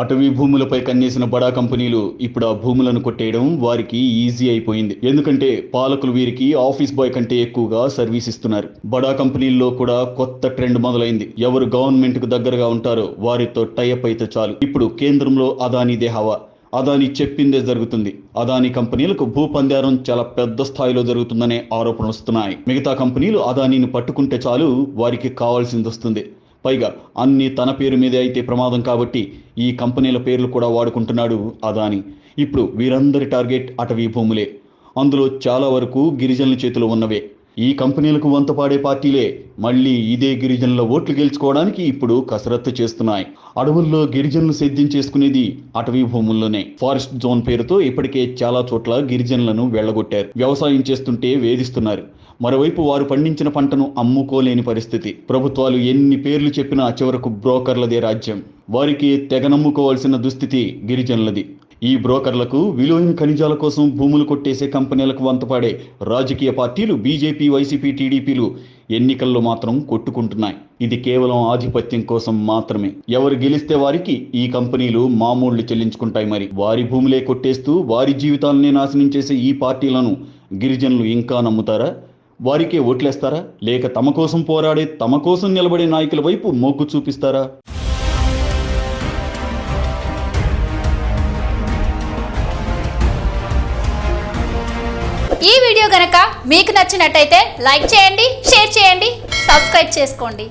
అటవీ భూములపై కన్నేసిన బడా కంపెనీలు ఇప్పుడు ఆ భూములను కొట్టేయడం వారికి ఈజీ అయిపోయింది. ఎందుకంటే పాలకులు వీరికి ఆఫీస్ బాయ్ కంటే ఎక్కువగా సర్వీస్ ఇస్తున్నారు. బడా కంపెనీల్లో కూడా కొత్త ట్రెండ్ మొదలైంది. ఎవరు గవర్నమెంట్ కు దగ్గరగా ఉంటారో వారితో టైఅప్ అయితే చాలు. ఇప్పుడు కేంద్రంలో అదానీదే హవా. అదానీ చెప్పిందే జరుగుతుంది. అదానీ కంపెనీలకు భూపందారం చాలా పెద్ద స్థాయిలో జరుగుతుందనే ఆరోపణలు వస్తున్నాయి. మిగతా కంపెనీలు అదానీని పట్టుకుంటే చాలు వారికి కావాల్సింది వస్తుంది. పైగా అన్ని తన పేరు మీదే అయితే ప్రమాదం కాబట్టి ఈ కంపెనీల పేర్లు కూడా వాడుకుంటున్నాడు అదానీ. ఇప్పుడు వీరందరి టార్గెట్ అటవీ భూములే. అందులో చాలా వరకు గిరిజనుల చేతిలో ఉన్నవే. ఈ కంపెనీలకు వంతపాడే పార్టీలే మళ్ళీ ఇదే గిరిజనుల ఓట్లు గెలుచుకోవడానికి ఇప్పుడు కసరత్తు చేస్తున్నాయి. అడవుల్లో గిరిజనులు సేద్యం చేసుకునేది అటవీ భూముల్లోనే. ఫారెస్ట్ జోన్ పేరుతో ఇప్పటికే చాలా చోట్ల గిరిజనులను వెళ్లగొట్టారు. వ్యవసాయం చేస్తుంటే వేధిస్తున్నారు. మరోవైపు వారు పండించిన పంటను అమ్ముకోలేని పరిస్థితి. ప్రభుత్వాలు ఎన్ని పేర్లు చెప్పినా చివరకు బ్రోకర్లదే రాజ్యం. వారికి తెగనమ్ముకోవాల్సిన దుస్థితి గిరిజనులది. ఈ బ్రోకర్లకు విలువైన ఖనిజాల కోసం భూములు కొట్టేసే కంపెనీలకు వంతపాడే రాజకీయ పార్టీలు బీజేపీ, వైసీపీ, టీడీపీలు ఎన్నికల్లో మాత్రం కొట్టుకుంటున్నాయి. ఇది కేవలం ఆధిపత్యం కోసం మాత్రమే. ఎవరు గెలిస్తే వారికి ఈ కంపెనీలు మామూళ్లు చెల్లించుకుంటాయి. మరి వారి భూములే కొట్టేస్తూ వారి జీవితాలనే నాశనం చేసే ఈ పార్టీలను గిరిజనులు ఇంకా నమ్ముతారా? వారికే ఓట్లేస్తారా? లేక తమ కోసం పోరాడే, తమ కోసం నిలబడే నాయకుల వైపు మొగ్గు చూపిస్తారా? ఈ వీడియో గనక మీకు నచ్చినట్టయితే లైక్ చేయండి, షేర్ చేయండి, సబ్స్క్రైబ్ చేసుకోండి.